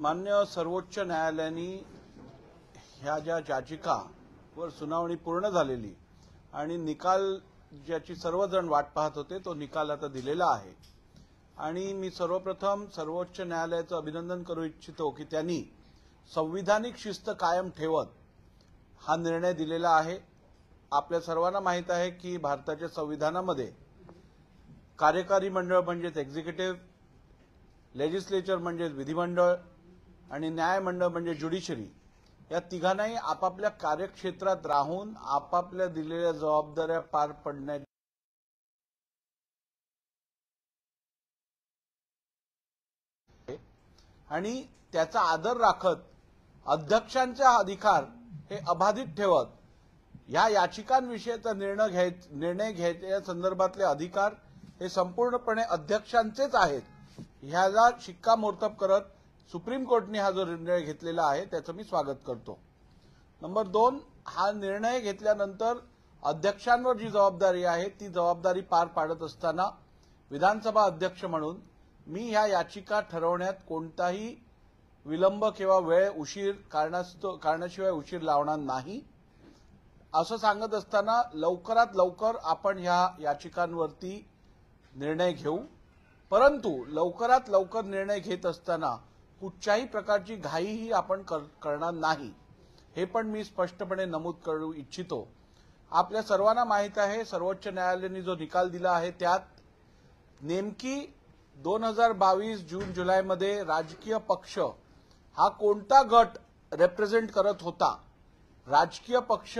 मान्य सर्वोच्च न्यायालयाने ह्या ज्या याचिकावर सुनावणी पूर्ण झालेली आणि निकाल ज्याची सर्वजण वाट पाहत होते तो निकाल आता दिलेला आहे। आणि मी सर्वप्रथम सर्वोच्च न्यायालयाचं अभिनंदन करू इच्छितो की त्यांनी संविधानिक शिस्त कायम ठेवत हा निर्णय दिलेला आहे। आपल्या सर्वांना माहित आहे की भारताच्या संविधानामध्ये कार्यकारी मंडळ म्हणजेच एक्झिक्युटिव्ह, लेजिस्लेचर म्हणजेच विधिमंडळ आणि न्यायमंडळ म्हणजे ज्युडिशरी या तिघांनाही आपापल्या कार्यक्षेत्रात राहून आपापल्या दिलेल्या जबाबदाऱ्या पार पडण्याची आणि त्याचा आदर राखत अध्यक्षांचे अधिकार हे अबाधित ठेवत या याचिकांविषयीचा निर्णय घ्यायच्या संदर्भातले अधिकार हे संपूर्णपणे अध्यक्षांचेच आहेत। ह्याला शिक्कामोर्तब करत सुप्रीम कोर्टने हा जो निर्णय घेतलेला आहे त्याचं मी स्वागत करतो। नंबर 2, हा निर्णय घेतल्यानंतर अध्यक्षांवर जी जबाबदारी आहे ती जबाबदारी पार पाडत असताना विधानसभा अध्यक्ष म्हणून मी ह्या याचिका ठरवण्यात कोणताही विलंब किंवा वेळ उशीर कारणाशिवाय उशीर लावणार नाही असं सांगत असताना लवकरात लवकर आपण ह्या याचिकांवरती निर्णय घेऊ, परंतु लवकरात लवकर निर्णय घेत असताना कुठच्याही प्रकारची घाईही आपण करणार नाही हे पण मी स्पष्टपणे नमूद करू इच्छितो। आपल्या सर्वांना माहित आहे सर्वोच्च न्यायालयाने जो निकाल दिला आहे त्यात नेमकी 2022 जून जुलैमध्ये राजकीय पक्ष हा कोणता गट रिप्रेझेंट करत होता, राजकीय पक्ष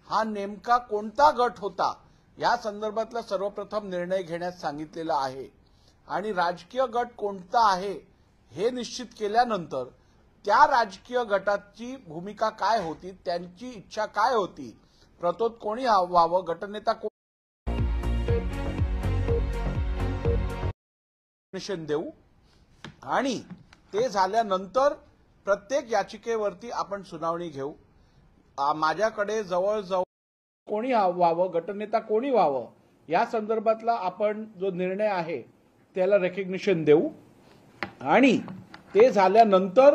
हा नेमका कोणता गट होता या संदर्भातला सर्वप्रथम निर्णय घेण्यास सांगितलेला आहे। आणि राजकीय गट कोणता आहे हे निश्चित केल्यानंतर त्या राजकीय गटाची भूमिका काय होती, त्यांची इच्छा काय होती, प्रतोद कोणी व्हावं, गटनेता देऊ आणि ते झाल्यानंतर प्रत्येक याचिकेवरती आपण सुनावणी घेऊ। माझ्याकडे जवळजवळ कोणी व्हावं, गटनेता कोणी व्हावं या संदर्भातला आपण जो निर्णय आहे त्याला रेकग्निशन देऊ आणि ते झाल्यानंतर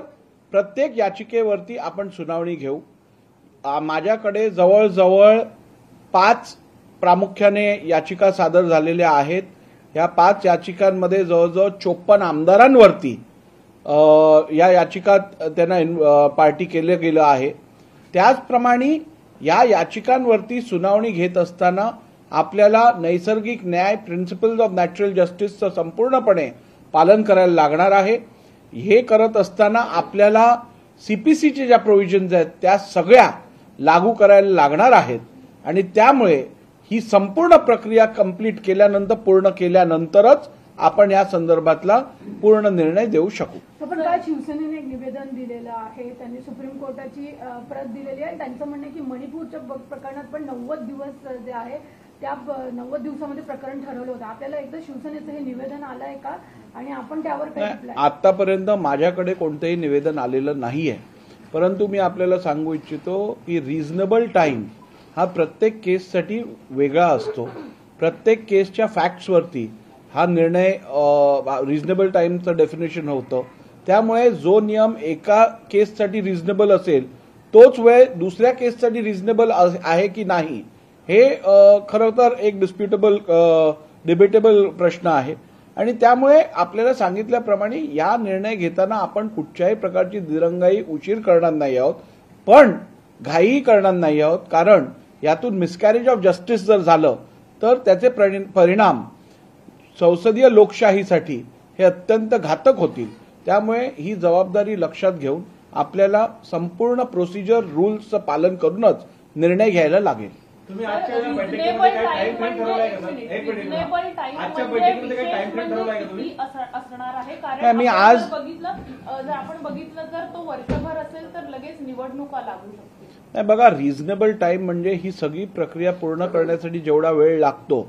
प्रत्येक याचिकेवरती आपण सुनावणी घेऊ। माझ्याकडे जवळजवळ 5 प्रामुख्याने याचिका सादर झालेल्या आहेत। या 5 याचिकांमध्ये जवळजवळ 54 आमदारांवरती या याचिकात त्यांना पार्टी केलं गेलं आहे। त्याचप्रमाणे या याचिकांवरती सुनावणी घेत असताना आपल्याला नैसर्गिक न्याय प्रिन्सिपल्स ऑफ नॅचरल जस्टिसचं संपूर्णपणे पालन करायला लागणार आहे। हे करत असताना आपल्याला सीपीसीच्या ज्या प्रोव्हिजन्स आहेत त्या सगळ्या लागू करायला लागणार आहेत आणि त्यामुळे ही संपूर्ण प्रक्रिया कंप्लीट केल्यानंतर पूर्ण केल्यानंतरच आपण या संदर्भातला पूर्ण निर्णय देऊ शकू। पण काय शिवसेनेने एक निवेदन दिलेलं आहे, त्यांनी सुप्रीम कोर्टाची प्रत दिलेली आहे। त्यांचं म्हणणं आहे की मणिपूरच्या प्रकरणात पण 90 दिवस जे आहे त्या 90 दिवसामध्ये प्रकरण ठरवलं होतं। आपल्याला एकदा शिवसेनेचं हे निवेदन आलंय का आणि आपण त्यावर काय? आतापर्यंत माझ्याकडे कोणतंही निवेदन आलेलं नाहीये, परंतु मी आपल्याला सांगू इच्छितो की रिझनेबल टाइम हा प्रत्येक केससाठी वेगळा असतो। प्रत्येक केसच्या फॅक्ट्सवरती हा निर्णय रिझनेबल टाइमचं डेफिनेशन होतं। त्यामुळे जो नियम एका केससाठी रिझनेबल असेल तोच वेळ दुसऱ्या केससाठी रिझनेबल आहे की नाही हे खरं तर एक डिबेटेबल प्रश्न आहे आणि त्यामुळे आपल्याला सांगितल्याप्रमाणे या निर्णय घेताना आपण कुठच्याही प्रकारची दिरंगाई उशीर करणार नाही आहोत, पण घाई करणार नाही आहोत, कारण यातून मिसकॅरेज ऑफ जस्टिस जर झालं तर त्याचे परिणाम संसदीय लोकशाहीसाठी हे अत्यंत घातक होतील। त्यामुळे ही जबाबदारी लक्षात घेऊन आपल्याला संपूर्ण प्रोसिजर रूल्सचं पालन करूनच निर्णय घ्यायला लागेल। तुम्ही आजच्या बैठकीमध्ये काय टाइम फ्रेम ठरवलाय का? एक मिनिट, आजच्या बैठकीमध्ये काय टाइम फ्रेम ठरवलाय का तुम्ही? असणार आहे कारण मी आज जर आपण बघितलं तर तो वर्षभर असेल तर लगेच निवडणुका लागू शकते। नाही बघा, रिझनेबल टाइम म्हणजे ही सगळी प्रक्रिया पूर्ण करण्यासाठी जेवढा वेळ लागतो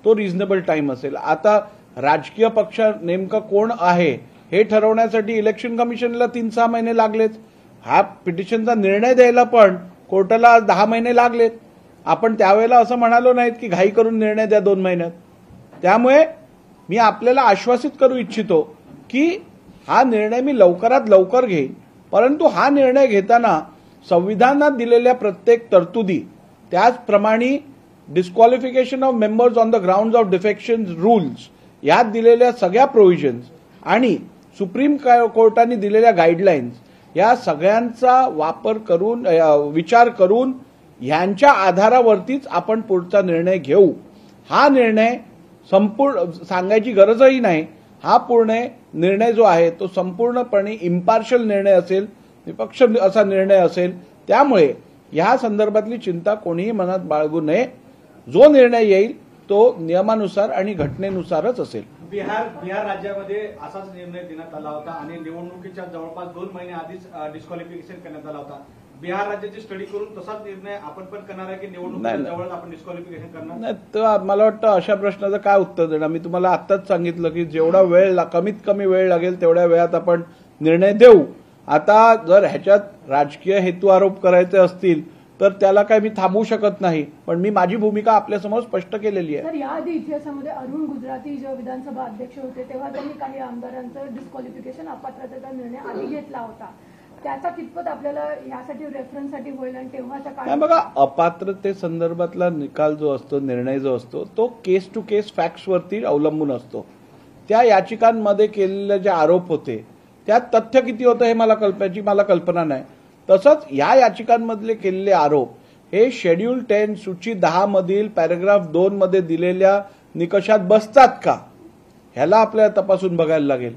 तो रिझनेबल टाइम असेल। आता राजकीय पक्ष नेमका कोण आहे हे ठरवण्यासाठी इलेक्शन कमिशनला 3-6 महिने लागलेत। हा पिटिशनचा निर्णय द्यायला पण कोर्टाला 10 महिने लागलेत। आपण त्यावेळेला असं म्हणालो नाहीत की घाई करून निर्णय द्या 2 महिन्यात। त्यामुळे मी आपल्याला आश्वासित करू इच्छितो की हा निर्णय मी लवकरात लवकर घेईन, परंतु हा निर्णय घेताना संविधानात दिलेल्या प्रत्येक तरतुदी, त्याचप्रमाणे disqualification of members on the ground of defection rules, यात दिलेल्या सगळ्या प्रोव्हिजन्स आणि सुप्रीम कोर्टाने दिलेल्या गाईडलाईन्स, या सगळ्यांचा वापर करून विचार करून यांच्या आधारावरतीच आपण पुढचा निर्णय घेऊ. हा निर्णय संपूर्ण सांगायची गरजही नाही. हा पूर्ण निर्णय जो आहे तो संपूर्णपणे इम्पार्शियल निर्णय असेल, निपक्ष असा निर्णय असेल. त्यामुळे या संदर्भातली चिंता कोणीही मनात बाळगू नये. जो निर्णय येईल तो नियमानुसार आणि घटनेनुसारच असेल. बिहार राज्यामध्ये असाच निर्णय देण्यात आला होता आणि निवडणुकीच्या जवळपास 2 महिने आधीच डिस्क्वालिफिकेशन करण्यात आला होता. बिहार राज्याची स्टडी करून तसाच निर्णय आपण पण करणार आहे की निवडणुकीच्या जवळच आपण डिस्क्वालिफिकेशन करणार? नाही, तर मला वाटतं अशा प्रश्नाचं काय उत्तर देणार. मी तुम्हाला आत्ताच सांगितलं की जेवढा वेळ कमीत कमी वेळ लागेल तेवढ्या वेळात आपण निर्णय देऊ. आता जर ह्याच्यात राजकीय हेतू आरोप करायचे असतील तर त्याला काय मी थांबवू शकत नाही, पण मी माझी भूमिका आपल्यासमोर स्पष्ट केलेली आहे. तर याआधी इतिहासामध्ये अरुण गुजराती जेव्हा विधानसभा अध्यक्ष होते तेव्हा त्यांनी काही आमदारांचं डिस्क्वालिफिकेशन अपात्रतेचा निर्णय आधी घेतला होता. त्याचा कितपत आपल्याला यासाठी रेफरन्ससाठी होईल आणि तेव्हाच्या काळात बघा, अपात्रते संदर्भातला निकाल जो असतो, निर्णय जो असतो, तो केस टू केस फॅक्ट्सवरती अवलंबून असतो. त्या याचिकांमध्ये केलेले जे आरोप होते त्यात तथ्य किती होतं हे मला कल्पना नाही. तसंच या याचिकांमधले केलेले आरोप हे शेड्यूल 10 सूची 10 मधील पॅराग्राफ 2 मध्ये दिलेल्या निकषात बसतात का, ह्याला आपल्याला तपासून बघायला लागेल.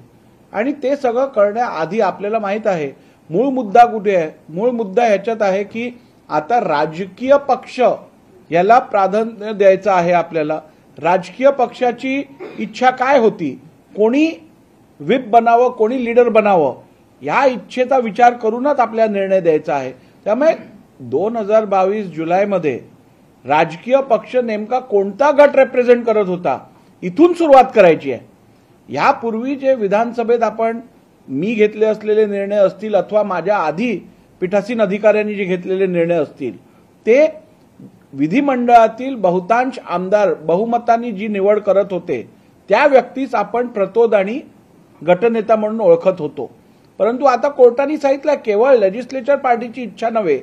आणि ते सगळं करण्याआधी आपल्याला माहित आहे मूळ मुद्दा कुठे आहे. मूळ मुद्दा ह्याच्यात आहे की आता राजकीय पक्ष याला प्राधान्य द्यायचं आहे. आपल्याला राजकीय पक्षाची इच्छा काय होती, कोणी व्हिप बनावं, कोणी लीडर बनावं, या इच्छेचा विचार करूनच आपल्याला निर्णय द्यायचा आहे. त्यामुळे 2022 जुलैमध्ये राजकीय पक्ष नेमका कोणता गट रिप्रेझेंट करत होता इथून सुरुवात करायची आहे. यापूर्वी जे विधानसभेत आपण मी घेतले असलेले निर्णय असतील अथवा माझ्या आधी पीठासीन अधिकाऱ्यांनी जे घेतलेले निर्णय असतील ते विधिमंडळातील बहुतांश आमदार बहुमतांनी जी निवड करत होते त्या व्यक्तीच आपण प्रतोद आणि गटनेता म्हणून ओळखत होतो. परंतु आता कोर्टाने सांगितलं केवळ लेजिस्लेचर पार्टीची इच्छा नव्हे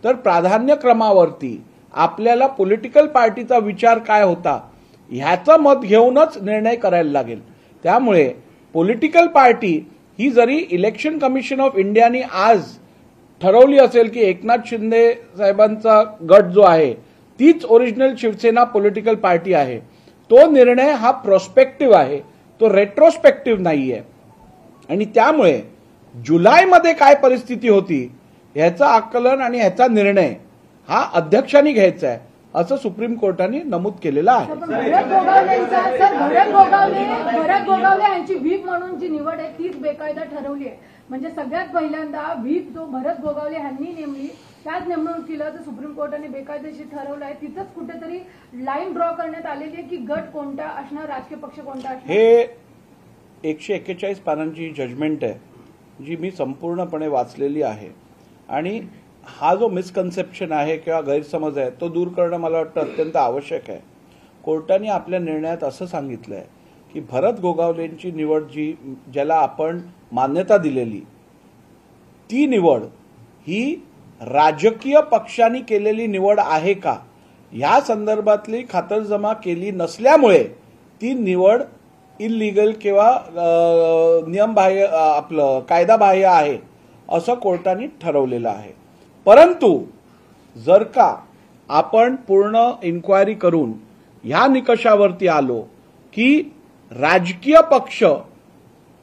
तर प्राधान्यक्रमावरती आपल्याला पॉलिटिकल पार्टीचा विचार काय होता ह्याचं मत घेऊनच निर्णय करायला लागेल. त्यामुळे पॉलिटिकल पार्टी ही जरी इलेक्शन कमिशन ऑफ इंडियाने आज ठरवली असेल की एकनाथ शिंदे साहेबांचा गट जो आहे तीच ओरिजिनल शिवसेना पॉलिटिकल पार्टी आहे, तो निर्णय हा प्रोस्पेक्टिव्ह आहे, तो रेट्रोस्पेक्टिव्ह नाहीये. आणि त्यामुळे जुलैमध्ये काय परिस्थिती होती ह्याचं आकलन आणि ह्याचा निर्णय हा अध्यक्षांनी घ्यायचा आहे असं सुप्रीम कोर्टाने नमूद केलेलं आहे. भरत गोगावले यांची व्हीप म्हणून जी निवड आहे तीच बेकायदा ठरवली आहे. म्हणजे सगळ्यात पहिल्यांदा व्हीप जो भरत गोगावले यांनी नेमली त्याच नेमणुकीला जर सुप्रीम कोर्टाने बेकायदेशीर ठरवलं आहे तिथंच कुठेतरी लाईन ड्रॉ करण्यात आलेली आहे की गट कोणता असणार, राजकीय पक्ष कोणता असणार. हे 141 पानांची जजमेंट आहे जी मी संपूर्णपणे वाचलेली आहे. आणि हा जो मिसकन्सेप्शन आहे किंवा गैरसमज आहे तो दूर करणं मला वाटतं अत्यंत आवश्यक आहे. कोर्टाने आपल्या निर्णयात असं सांगितलं आहे की भरत गोगावलेंची निवड ज्याला आपण मान्यता दिलेली ती निवड ही राजकीय पक्षांनी केलेली निवड आहे का या संदर्भातली खातरजमा केली नसल्यामुळे ती निवड इल्लीगल किंवा नियमबाह्य आपलं कायदाबाह्य आहे असं कोर्टाने ठरवलेलं आहे. परंतु जर का आपण पूर्ण इन्क्वायरी करून ह्या निकषावरती आलो की राजकीय पक्ष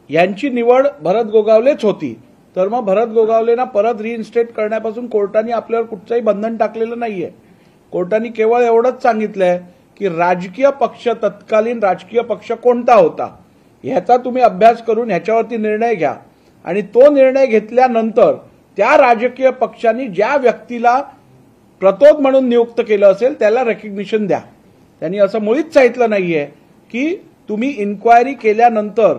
यांची निवड भरत गोगावलेच होती तर मग भरत गोगावलेंना परत रिइन्स्टेट करण्यापासून कोर्टाने आपल्यावर कुठचंही बंधन टाकलेलं नाहीये. कोर्टाने केवळ एवढंच सांगितलंय की राजकीय पक्ष तत्कालीन राजकीय पक्ष कोणता होता ह्याचा तुम्ही अभ्यास करून ह्याच्यावरती निर्णय घ्या आणि तो निर्णय घेतल्यानंतर त्या राजकीय पक्षांनी ज्या व्यक्तीला प्रतोद म्हणून नियुक्त केलं असेल त्याला रेकग्निशन द्या. त्यांनी असं मुळीच सांगितलं नाहीये की तुम्ही इन्क्वायरी केल्यानंतर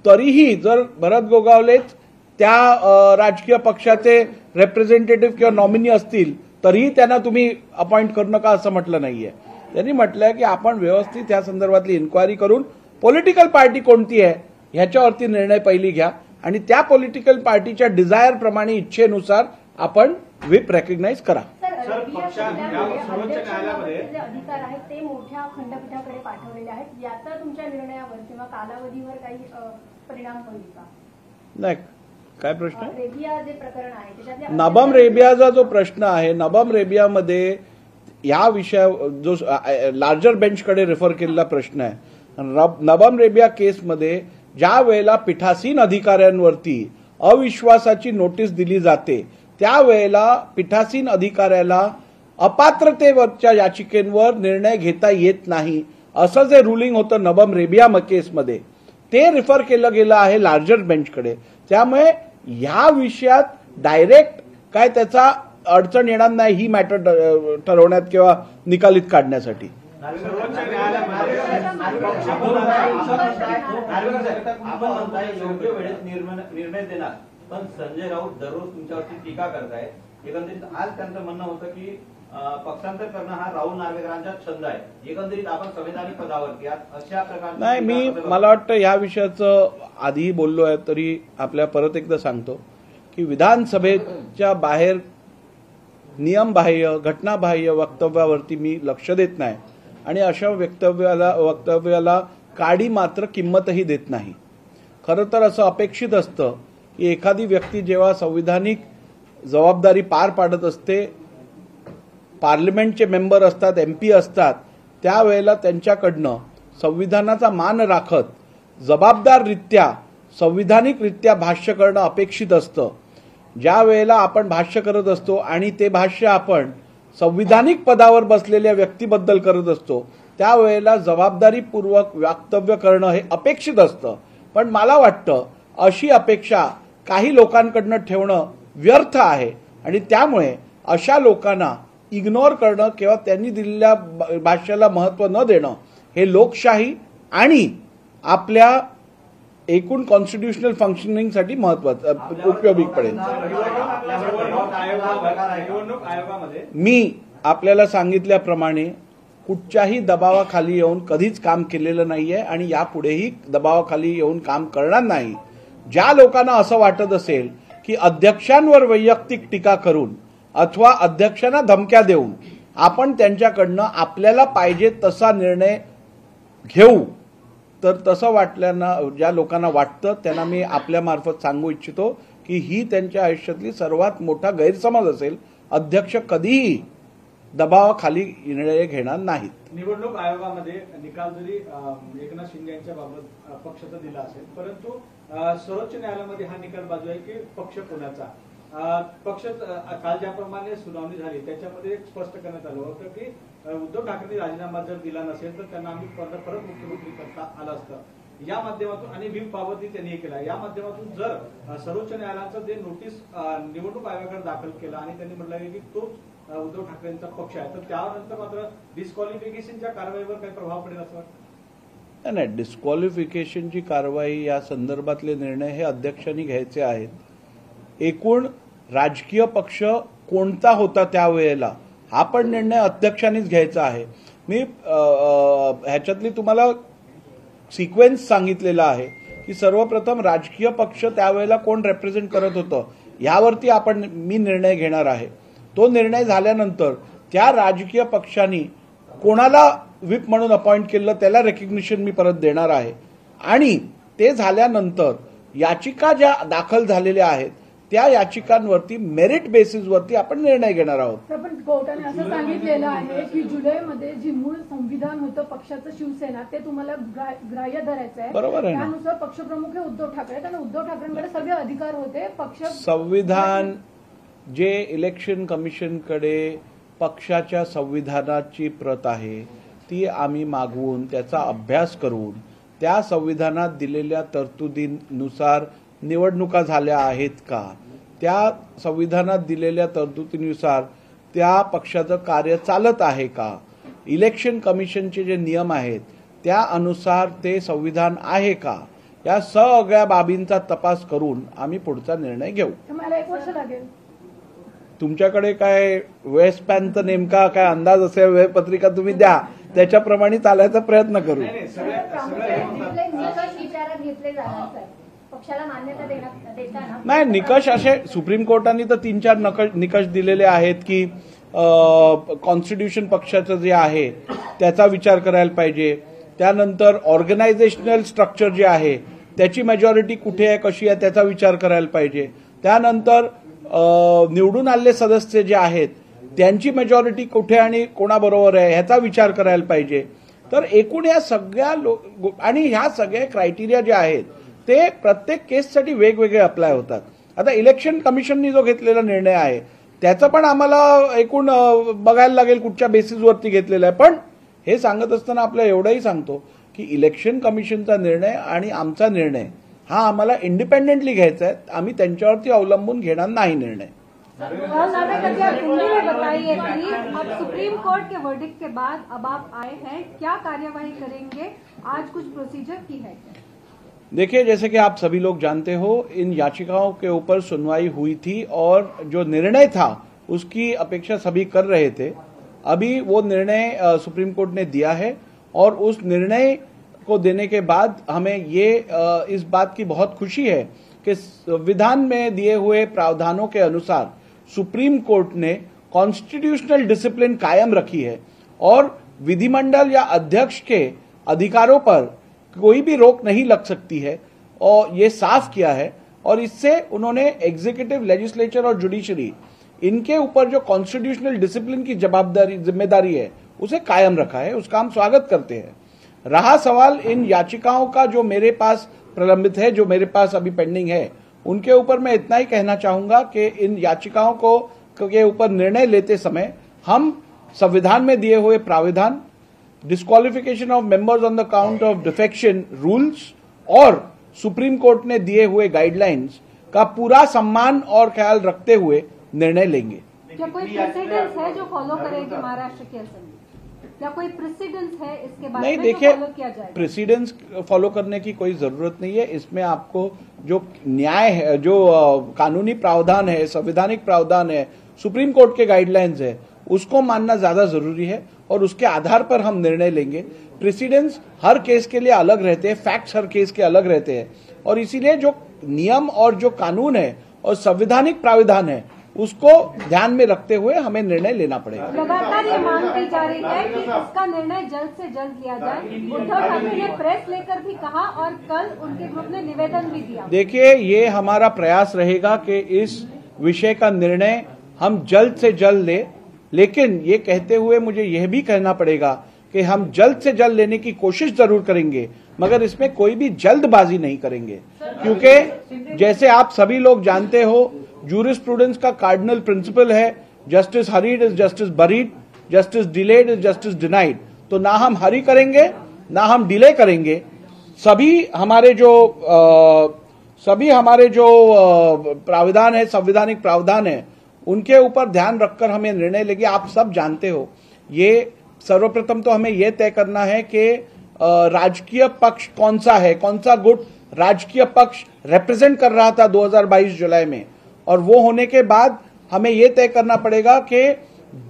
तरीही जर भरत गोगावलेच त्या राजकीय पक्षाचे रिप्रेझेंटेटिव्ह किंवा नॉमिनी असतील तरीही त्यांना तुम्ही अपॉइंट करू नका असं म्हटलं नाहीये. त्यांनी म्हटलंय की आपण व्यवस्थित या संदर्भातली इन्क्वायरी करून पॉलिटिकल पार्टी कोणती आहे ह्याच्यावरती निर्णय पहिली घ्या आणि त्या पॉलिटिकल पार्टीच्या डिझायर प्रमाणे इच्छेनुसार आपण व्हिप रेकग्नाइज करा. सर, सर्वोच्च न्यायालयामध्ये जे अधिकार आहेत ते मोठ्या खंडपीठाकडे पाठवलेले आहेत. याचा तुमच्या निर्णयावर किंवा कालावधीवर काही परिणाम होईल का? नाही, काय प्रश्न आहे? रेबिया जे प्रकरण आहे त्याच्यातले नबम रेबियाचा जो प्रश्न आहे, नबम रेबियामध्ये या विषया जो लार्जर बेंचकडे रेफर केलेला प्रश्न आहे. नबम रेबिया केसमध्ये ज्या वेळेला पीठासीन अधिकाऱ्यांवरती अविश्वासाची नोटीस दिली जाते त्यावेळेला पीठासीन अधिकाऱ्याला अपात्रतेवरच्या याचिकेंवर निर्णय घेता येत नाही असं जे रुलिंग होतं नबम रेबिया केसमध्ये ते रेफर केलं गेलं आहे लार्जर बेंचकडे. त्यामुळे ह्या विषयात डायरेक्ट काय त्याचा अडचण येणार नाही ही मॅटर ठरवण्यात किंवा निकालित काढण्यासाठी. सर्वोच्च न्यायालयामध्ये आपण म्हणताय योग्य वेळेत निर्णय देणार, पण संजय राऊत दररोज तुमच्यावरती टीका करताय. एकंदरीत आज त्यांचं म्हणणं होतं की पक्षांतर करणं हा राहुल नार्वेकरांचा छंद आहे. एकंदरीत आपण संवैधानिक पदावरती अशा प्रकारची नाही, मला वाटतं या विषयाचं आधीही बोललो आहे तरी आपल्या परत एकदा सांगतो की विधानसभेच्या बाहेर नियमबाह्य घटनाबाह्य वक्तव्यावरती मी लक्ष देत नाही आणि अशा वक्तव्याला काडी मात्र किंमतही देत नाही. खरं तर असं अपेक्षित असतं की एखादी व्यक्ती जेव्हा संविधानिक जबाबदारी पार पाडत असते, पार्लमेंटचे मेंबर असतात, MP असतात, त्यावेळेला त्यांच्याकडनं संविधानाचा मान राखत जबाबदाररित्या संविधानिकरित्या भाष्य करणं अपेक्षित असतं. ज्या वेळेला आपण भाष्य करत असतो आणि ते भाष्य आपण संविधानिक पदावर बसलेल्या व्यक्तीबद्दल करत असतो त्यावेळेला जबाबदारीपूर्वक वक्तव्य करणं हे अपेक्षित असतं. पण मला वाटतं अशी अपेक्षा काही लोकांकडनं ठेवणं व्यर्थ आहे आणि त्यामुळे अशा लोकांना इग्नोर करणं किंवा त्यांनी दिलेल्या भाष्याला महत्त्व न देणं हे लोकशाही आणि आपल्या एकूण कॉन्स्टिट्युशनल फंक्शनिंगसाठी महत्वाचं उपयोगी पडेल. निवडणूक आयोगामध्ये मी आपल्याला सांगितल्याप्रमाणे कुठच्याही दबावाखाली येऊन कधीच काम केलेलं नाहीये आणि यापुढेही दबावाखाली येऊन काम करणार नाही. ज्या लोकांना असं वाटत असेल की अध्यक्षांवर वैयक्तिक टीका करून अथवा अध्यक्षांना धमक्या देऊन आपण त्यांच्याकडनं आपल्याला पाहिजे तसा निर्णय घेऊ, तर तसं वाटल्यानं ज्या लोकांना वाटतं त्यांना मी आपल्यामार्फत सांगू इच्छितो की ही त्यांच्या आयुष्यातली सर्वात मोठा गैरसमज असेल. अध्यक्ष कधीही दबावाखाली निर्णय घेणार नाहीत. निवडणूक आयोगामध्ये निकाल जरी एकनाथ शिंदे यांच्या बाबत पक्षाचा दिला असेल, परंतु सर्वोच्च न्यायालयामध्ये हा निकाल बाजू आहे की पक्ष कोणाचा. पक्ष काल ज्याप्रमाणे सुनावणी झाली त्याच्यामध्ये स्पष्ट करण्यात आलं होतं की उद्धव ठाकरे राजीनामा जर दिला नसेल तर त्यांना आम्ही परत मुख्यमंत्री करता आलं असतं. या माध्यमातून आणि व्हीप बाबतही त्यांनी हे केला. या माध्यमातून जर सर्वोच्च न्यायालयाचं जे नोटीस निवडणूक आयोगाकडे दाखल केलं आणि त्यांनी म्हटलं की तो उद्धव ठाकरेंचा पक्ष आहे, तर त्यानंतर मात्र डिस्क्वालिफिकेशनच्या कारवाईवर काही प्रभाव पडेल असं वाटतं? नाही, डिस्क्वालिफिकेशनची कारवाई या संदर्भातले निर्णय हे अध्यक्षांनी घ्यायचे आहेत. एकूण राजकीय पक्ष कोणता होता त्यावेळेला हा पण निर्णय अध्यक्षांनीच घ्यायचा आहे. मी ह्याच्यातली तुम्हाला सिक्वेन्स सांगितलेला आहे की सर्वप्रथम राजकीय पक्ष त्यावेळेला कोण रिप्रेझेंट करत होतं यावरती मी निर्णय घेणार आहे. तो निर्णय झाल्यानंतर त्या राजकीय पक्षांनी कोणाला व्हिप म्हणून अपॉइंट केलं त्याला रेकग्निशन मी परत देणार आहे आणि ते झाल्यानंतर याचिका ज्या दाखल झालेल्या आहेत त्या याचिकांवरती मेरिट बेसिसवरती आपण निर्णय घेणार आहोत. पण कोर्टाने असं सांगितलेलं आहे की जुलैमध्ये जी मूळ संविधान होतं पक्षाचं शिवसेना ते तुम्हाला ग्राह्य धरायचं आहे. बरोबर आहे ना. त्यानुसार पक्षप्रमुख हे उद्धव ठाकरे, कारण उद्धव ठाकरेंकडे सगळे अधिकार होते. पक्ष संविधान जे इलेक्शन कमिशनकडे पक्षाच्या संविधानाची प्रत आहे ती आम्ही मागवून त्याचा अभ्यास करून त्या संविधानात दिलेल्या तरतुदीनुसार निवडणुका झाल्या आहेत का, त्या संविधानात दिलेल्या तरतुदीनुसार त्या पक्षाचं कार्य चालत आहे का, इलेक्शन कमिशनचे जे नियम आहेत त्या अनुसार ते संविधान आहे का, या सगळ्या बाबींचा तपास करून आम्ही पुढचा निर्णय घेऊ. मला 1 वर्ष लागेल. तुमच्याकडे काय वेळ स्पॅनचा नेमका काय अंदाज असेल वेळपत्रिका तुम्ही द्या, त्याच्याप्रमाणे चालायचा प्रयत्न करू. निकष विचारात घेतले जाणार पक्षाला मान्यता देताना नाही, निकष असे सुप्रीम कोर्टाने तर 3-4 निकष दिलेले आहेत की कॉन्स्टिट्यूशन पक्षाचं जे आहे त्याचा विचार करायला पाहिजे. त्यानंतर ऑर्गनायझेशनल स्ट्रक्चर जे आहे त्याची मेजॉरिटी कुठे आहे, कशी आहे, त्याचा विचार करायला पाहिजे. त्यानंतर निवडून आलेले सदस्य जे आहेत त्यांची मेजॉरिटी कुठे आणि कोणाबरोबर आहे ह्याचा विचार करायला पाहिजे. तर एकूण या सगळ्या आणि ह्या सगळ्या क्रायटेरिया जे आहेत ते प्रत्येक केससाठी वेगवेगळे अप्लाय होतात. आता इलेक्शन कमिशननी जो घेतलेला निर्णय आहे त्याचं पण आम्हाला एकूण बघायला लागेल कुठच्या बेसिसवरती घेतलेला आहे. पण हे सांगत असताना आपल्याला एवढंही सांगतो की इलेक्शन कमिशनचा निर्णय आणि आमचा निर्णय हा आम्हाला इंडिपेंडेंटली घ्यायचा आहे. आम्ही त्यांच्यावरती अवलंबून घेणार नाही निर्णय. राहुल नार्वेकर जी, आप हिंदी में बताइए प्लीज, अब सुप्रीम कोर्ट के वर्डिक्ट के बाद अब आप आए हैं, क्या कार्यवाही करेंगे? आज कुछ प्रोसीजर की है? देखिए, जैसे कि आप सभी लोग जानते हो, इन याचिकाओं के ऊपर सुनवाई हुई थी और जो निर्णय था उसकी अपेक्षा सभी कर रहे थे. अभी वो निर्णय सुप्रीम कोर्ट ने दिया है और उस निर्णय को देने के बाद हमें ये इस बात की बहुत खुशी है कि संविधान में दिए हुए प्रावधानों के अनुसार सुप्रीम कोर्ट ने कॉन्स्टिट्यूशनल डिसिप्लिन कायम रखी है और विधिमंडल या अध्यक्ष के अधिकारों पर कोई भी रोक नहीं लग सकती है और ये साफ किया है. और इससे उन्होंने एग्जीक्यूटिव, लेजिस्लेचर और जुडिशरी इनके ऊपर जो कॉन्स्टिट्यूशनल डिसिप्लिन की जिम्मेदारी है उसे कायम रखा है. उसका हम स्वागत करते हैं. रहा सवाल इन याचिकाओं का जो मेरे पास प्रलंबित है, जो मेरे पास अभी पेंडिंग है, उनके ऊपर मैं इतना ही कहना चाहूंगा कि इन याचिकाओं के ऊपर निर्णय लेते समय हम संविधान में दिए हुए प्राविधान, disqualification of members on the count of defection rules और सुप्रीम कोर्ट ने दिए हुए गाइडलाइंस का पूरा सम्मान और ख्याल रखते हुए निर्णय लेंगे. क्या कोई प्रेसिडेंस है जो फॉलो करेगी महाराष्ट्र की असेंबली? क्या कोई प्रेसिडेंस है इसके बारे नहीं, में देखिए, जो फॉलो किया जाएगा? प्रेसिडेंस फॉलो करने की कोई जरूरत नहीं है. इसमें आपको जो न्याय है, जो कानूनी प्रावधान है, संवैधानिक प्रावधान है, सुप्रीम कोर्ट के गाइडलाइंस है, उसको मानना ज्यादा जरूरी है और उसके आधार पर हम निर्णय लेंगे. प्रेसिडेंस हर केस के लिए अलग रहते हैं, फैक्ट्स हर केस के अलग रहते हैं और इसीलिए जो नियम और जो कानून है और संवैधानिक प्राविधान है उसको ध्यान में रखते हुए हमें निर्णय लेना पड़ेगा. लगातार ये मांग की जा रही है कि इसका निर्णय जल्द से जल्द लिया जाए. उद्धव ठाकरे ने प्रेस लेकर भी कहा और कल उनके ग्रुप ने निवेदन भी दिया. देखिए, ये हमारा प्रयास रहेगा कि इस विषय का निर्णय हम जल्द से जल्द ले. लेकिन ये कहते हुए मुझे यह भी कहना पड़ेगा कि हम जल्द से जल्द लेने की कोशिश जरूर करेंगे, मगर इसमें कोई भी जल्दबाजी नहीं करेंगे. क्योंकि जैसे आप सभी लोग जानते हो, जूरिस्प्रूडेंस का कार्डिनल प्रिंसिपल है justice hurried is justice buried, justice delayed is justice denied. तो ना हम हरी करेंगे ना हम डिले करेंगे. सभी हमारे जो प्राविधान है, संवैधानिक प्रावधान है, उनके ऊपर ध्यान रखकर हमें निर्णय लेंगे. आप सब जानते हो, ये सर्वप्रथम तो हमें यह तय करना है कि राजकीय पक्ष कौन सा है, कौन सा गुट राजकीय पक्ष रिप्रेजेंट कर रहा था 2022 जुलाई में, और वो होने के बाद हमें यह तय करना पड़ेगा कि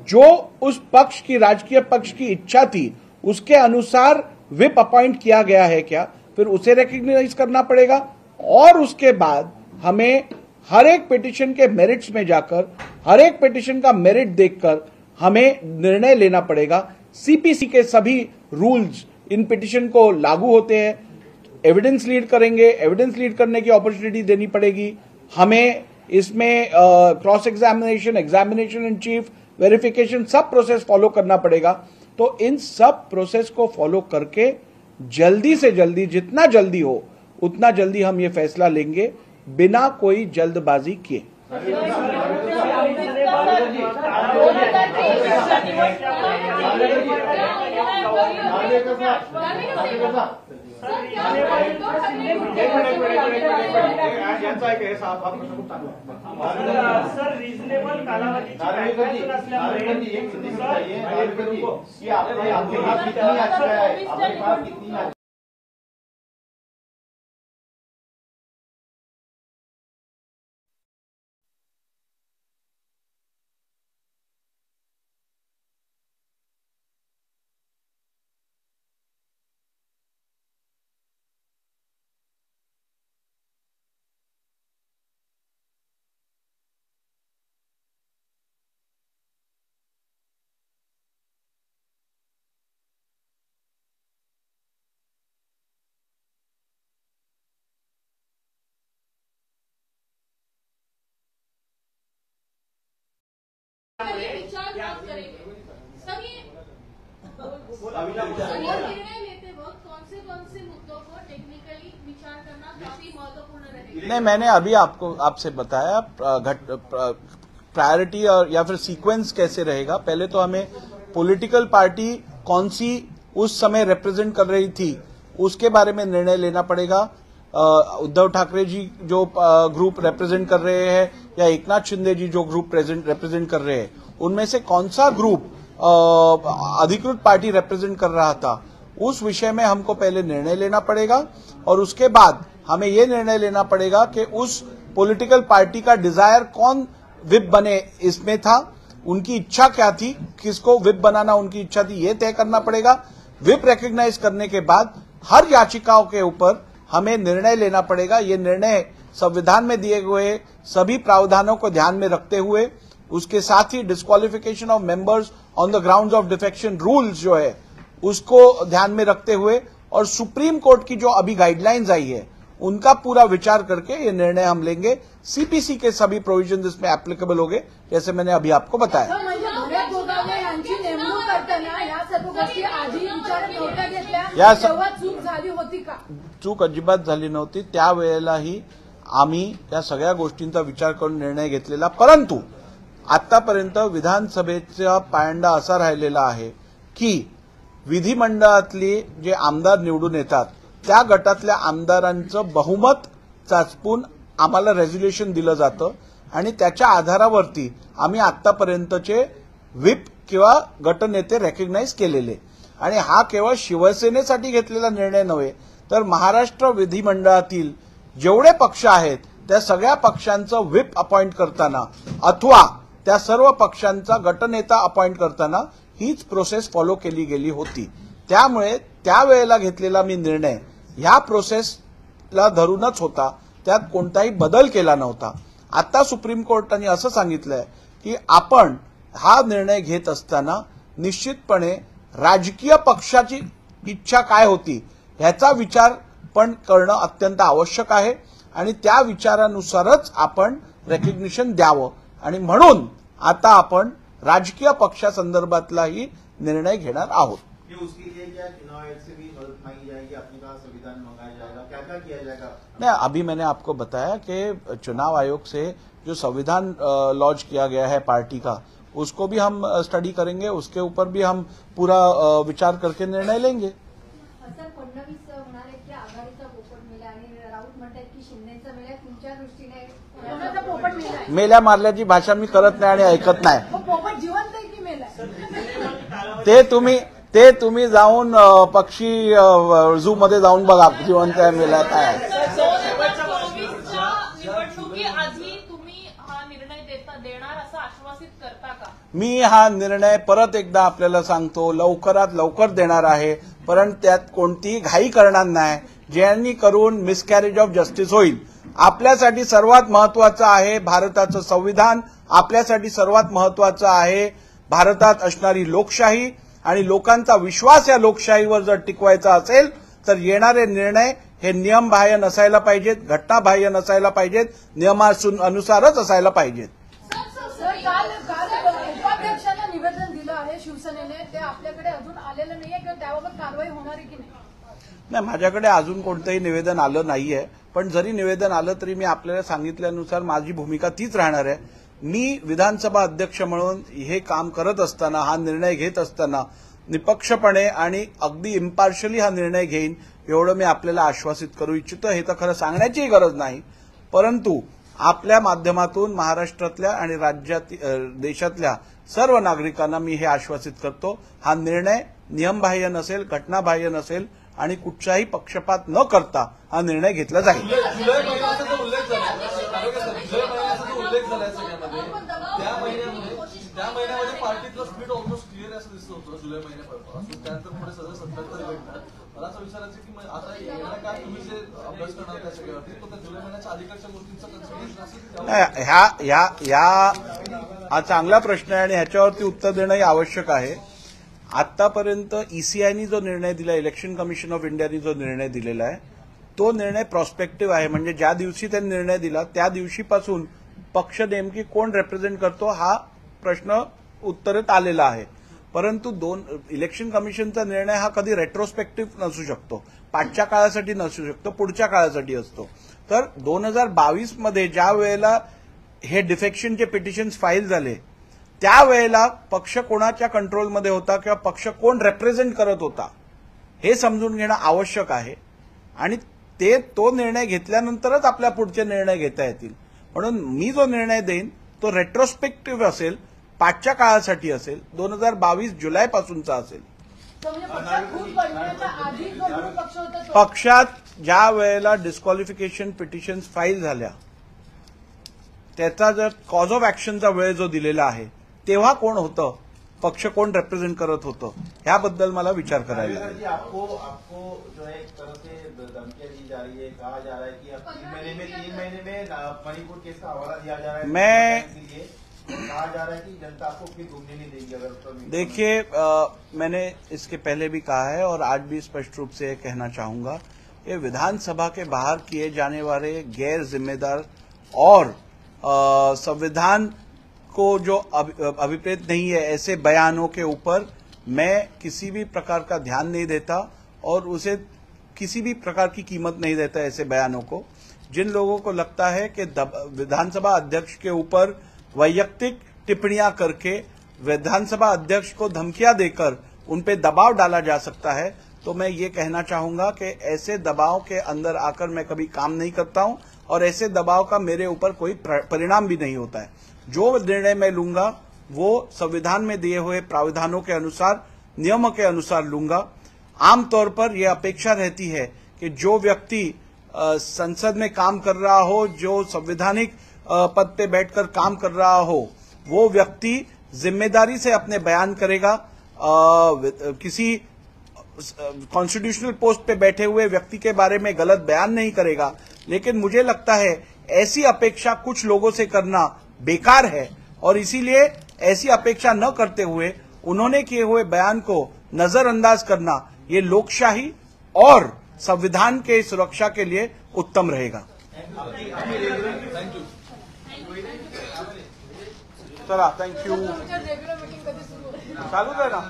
जो उस पक्ष की, राजकीय पक्ष की इच्छा थी उसके अनुसार व्हिप अपॉइंट किया गया है क्या, फिर उसे रिकॉग्नाइज करना पड़ेगा. और उसके बाद हमें हर एक पिटीशन के मेरिट्स में जाकर, हर एक पिटीशन का मेरिट देखकर हमें निर्णय लेना पड़ेगा. सीपीसी के सभी रूल्स इन पिटीशन को लागू होते हैं. एविडेंस लीड करेंगे, एविडेंस लीड करने की अपॉर्चुनिटी देनी पड़ेगी. हमें इसमें cross examination, examination in chief, verification, sub process follow करना पड़ेगा. तो इन सब प्रोसेस को फॉलो करके जल्दी से जल्दी, जितना जल्दी हो उतना जल्दी हम ये फैसला लेंगे, बिना कोई जल्दबाजी किए. सर, रिजनेबल कालावधीची असल्यामुळे विचार मत करेंगे सभी निर्णय लेते वक्त कौन से मुद्दों को टेक्निकली विचार करना काफी महत्वपूर्ण रहेगा। नहीं, मैंने अभी आपसे बताया प्रायोरिटी और या फिर सीक्वेंस कैसे रहेगा। पहले तो हमें पॉलिटिकल पार्टी कौन सी उस समय रिप्रेजेंट कर रही थी उसके बारे में निर्णय लेना पड़ेगा। उद्धव ठाकरे जी जो ग्रुप रिप्रेजेंट कर रहे हैं या एकनाथ शिंदे जी जो ग्रुप रिप्रेजेंट कर रहे हैं, उनमें से कौन सा ग्रुप अधिकृत पार्टी रिप्रेजेंट कर रहा था, उस विषय में हमको पहले निर्णय लेना पड़ेगा और उसके बाद हमें ये निर्णय लेना पड़ेगा कि उस पॉलिटिकल पार्टी का डिजायर कौन विप बने इसमें था, उनकी इच्छा क्या थी, किसको विप बनाना उनकी इच्छा थी, ये तय करना पड़ेगा। विप रिकॉग्नाइज करने के बाद हर याचिकाओं के ऊपर हमें निर्णय लेना पड़ेगा। ये निर्णय संविधान में दिए हुए सभी प्रावधानों को ध्यान में रखते हुए, उसके साथ ही disqualification of members on the grounds of defection rules जो है उसको ध्यान में रखते हुए और सुप्रीम कोर्ट की जो अभी गाइडलाइंस आई है उनका पूरा विचार करके ये निर्णय हम लेंगे। सीपीसी के सभी प्रोविजन इसमें एप्लीकेबल होंगे, जैसे मैंने अभी आपको बताया। भरत गोगावले यांची नेमणूक करताना या सर्व गोष्टी आधी विचारात नव्हत्या घेतल्या, या तेव्हा चूक झाली होती का? चूक अजिबात झाली नव्हती। त्यावेळेलाही आम्ही या सगळ्या गोष्टींचा विचार करून निर्णय घेतलेला, परंतु आतापर्यंत विधानसभेचा पायंडा असा राहिलेला आहे की विधिमंडळातले जे आमदार निवडून येतात त्या गटातल्या आमदारांचं बहुमत चाचपून आम्हाला रेझोल्युशन दिलं जातं आणि त्याच्या आधारावरती आम्ही आतापर्यंतचे व्हिप किंवा गटनेते रेकग्नाइज केलेले, आणि हा केवळ शिवसेनेसाठी घेतलेला निर्णय नव्हे तर महाराष्ट्र विधिमंडळातील जेवढे पक्ष आहेत त्या सगळ्या पक्षांचं व्हिप अपॉइंट करताना अथवा त्या सर्व पक्षांचा गटनेता अपॉइंट करताना हीच प्रोसेस फॉलो केली गेली होती। त्यामुळे त्यावेळेला घेतलेला मी निर्णय ह्या प्रोसेसला धरूनच होता, त्यात कोणताही बदल केला नव्हता। आता सुप्रीम कोर्टाने असं सांगितलंय की आपण हा निर्णय घेत असताना निश्चितपणे राजकीय पक्षाची इच्छा काय होती ह्याचा विचार पण करणं अत्यंत आवश्यक आहे आणि त्या विचारानुसारच आपण रेकग्निशन द्यावं, आणि म्हणून आता आपण राजकीय पक्षासंदर्भातलाही निर्णय घेणार आहोत। उसके लिए क्या चुनाव आयोग से भी मदद मांगी जाएगी, अपने पास संविधान मंगाया जाएगा, क्या क्या किया जाएगा? नहीं, अभी मैंने आपको बताया कि चुनाव आयोग से जो संविधान लॉन्च किया गया है पार्टी का, उसको भी हम स्टडी करेंगे, उसके ऊपर भी हम पूरा विचार करके निर्णय लेंगे। सर, फडणवीस म्हणाले की आघाडीचा पोपट मेला आणि राऊत म्हणतात की शिंदेचा मेला, तुमच्या दृष्टीने कोणाचा पोपट मेलाय? मेल्या मारल्याची भाषा मी करत नाही आणि ऐकत नाही। मग पोपट जिवंत आहे की मेलाय? ते तुम्ही जाऊन पक्षी झू मध्ये जाऊन बघा जिवंत आहे मेला काय। 2024च्या निवडणुकीआधी तुम्ही हा निर्णय देणार असं आश्वासित करता का? मी हा निर्णय परत एकदा आपल्याला सांगतो, लवकरात लवकर देणार आहे, परंतु त्यात कोणतीही घाई करणार नाही, ज्यांनी करून मिसकॅरेज ऑफ जस्टिस होईल। आपल्यासाठी सर्वात महत्वाचं आहे भारताचं संविधान, आपल्यासाठी सर्वात महत्वाचं आहे भारतात असणारी लोकशाही, आणि लोकांचा विश्वास या लोकशाहीवर जर टिकवायचा असेल तर येणारे निर्णय हे नियमबाह्य नसायला पाहिजेत, घटनाबाह्य नसायला पाहिजेत, नियमानुसारच असायला पाहिजेत। सर, काल उपाध्यक्षांना निवेदन दिलं आहे शिवसेनेने, ते आपल्याकडे अजून आलेलं नाहीये किंवा त्याबाबत कारवाई होणार आहे की नाही? नाही, माझ्याकडे अजून कोणतंही निवेदन आलं नाहीये, पण जरी निवेदन आलं तरी मी आपल्याला सांगितल्यानुसार माझी भूमिका तीच राहणार आहे। मी विधानसभा अध्यक्ष म्हणून हे काम करत असताना, हा निर्णय घेत असताना निपक्षपणे आणि अगदी इम्पार्शियली हा निर्णय घेईन एवढं मी आपल्याला आश्वासित करू इच्छितो। हे तर खरं सांगण्याचीही गरज नाही, परंतु आपल्या माध्यमातून महाराष्ट्रातल्या आणि देशातल्या सर्व नागरिकांना मी हे आश्वासित करतो, हा निर्णय नियमबाह्य नसेल, घटनाबाह्य नसेल आणि कुठचाही पक्षपात न करता हा निर्णय घेतला जाईल। त्या महिन्यामध्ये पार्टीतलं स्पीड ऑलमोस्ट क्लिअर असं दिसत होतं जुलै महिन्यापासून, त्यानंतर पुढे सगळं 77 घडतात। मला असं विचारायचं की आता येणाऱ्या काय तुम्ही जे अभ्यास करणार त्या सगळ्यावरती, तो त्या जुलै महिन्याच्या अलीकडच्या गोष्टींचं कन्सिडरेशन असेल? हा चांगला प्रश्न आहे आणि ह्याच्यावरती उत्तर देणंही आवश्यक आहे। आतापर्यंत ईसीआयनी जो निर्णय दिला, इलेक्शन कमिशन ऑफ इंडियानी जो निर्णय दिलेला आहे तो निर्णय प्रॉस्पेक्टिव्ह आहे, म्हणजे ज्या दिवशी त्यांनी निर्णय दिला त्या दिवशीपासून पक्ष नेमकी कोण रिप्रेझेंट करतो हा प्रश्न उत्तरेत आलेला आहे. परंतु इलेक्शन कमिशनचा निर्णय हा कधी रेट्रोस्पेक्टिव्ह नसू शकतो, पाठच्या काळासाठी नसू शकतो, पुढच्या काळासाठी असतो. तर 2022 मध्ये ज्या वेळेला हे डिफेक्शनचे पिटिशन्स फाईल झाले त्यावेळेला पक्ष कोणाच्या कंट्रोलमध्ये होता किंवा पक्ष कोण रेप्रेझेंट करत होता हे समजून घेणं आवश्यक आहे. आणि तो निर्णय घेतल्यानंतरच आपल्या पुढचे निर्णय घेता येतील. म्हणून मी जो निर्णय देईन तो रेट्रोस्पेक्टिव्ह असेल, पाठच्या काळासाठी असेल, 2022 जुलैपासूनचा असेल. पक्षात ज्या वेळेला डिस्क्वालिफिकेशन पिटिशन्स फाईल झाल्या त्याचा जर कॉज ऑफ ऍक्शनचा वेळ जो दिलेला आहे तेव्हा कोण होतं, पक्ष कोण रिप्रेझेंट करत होतं, ह्याबद्दल मला विचार करायला लागेल. आपको जो है एक तरह से धमकियां दी जा रही है, कहा जा रहा है कि अब 3 महीने में मणिपुर केस का हवाला दिया जा रहा है, कहा जा रहा है कि जनता आपको फिर घूमने नहीं देगी अगर. देखिए, मैंने इसके पहले भी कहा है और आज भी स्पष्ट रूप से कहना चाहूंगा, ये विधानसभा के बाहर किए जाने वाले गैर जिम्मेदार और संविधान को जो अभिप्रेत नहीं है ऐसे बयानों के ऊपर मैं किसी भी प्रकार का ध्यान नहीं देता और उसे किसी भी प्रकार की कीमत नहीं देता. ऐसे बयानों को जिन लोगों को लगता है कि विधानसभा अध्यक्ष के ऊपर वैयक्तिक टिप्पणियां करके विधानसभा अध्यक्ष को धमकियां देकर उन पे दबाव डाला जा सकता है, तो मैं ये कहना चाहूंगा कि ऐसे दबाव के अंदर आकर मैं कभी काम नहीं करता हूं और ऐसे दबाव का मेरे ऊपर कोई परिणाम भी नहीं होता है. जो निर्णय मैं लूंगा वो संविधान में दिए हुए प्रावधानों के अनुसार, नियमों के अनुसार लूंगा. आमतौर पर यह अपेक्षा रहती है कि जो व्यक्ति संसद में काम कर रहा हो, जो संवैधानिक पद पे बैठकर काम कर रहा हो, वो व्यक्ति जिम्मेदारी से अपने बयान करेगा. किसी कॉन्स्टिट्यूशनल पोस्ट पे बैठे हुए व्यक्ति के बारे में गलत बयान नहीं करेगा. लेकिन मुझे लगता है ऐसी अपेक्षा कुछ लोगों से करना बेकार है और इसीलिए ऐसी अपेक्षा न करते हुए उन्होंने किए हुए बयान को नजरअंदाज करना ये लोकशाही और संविधान के सुरक्षा के लिए उत्तम रहेगा. चला, थँक्यू. चालूच आहे ना.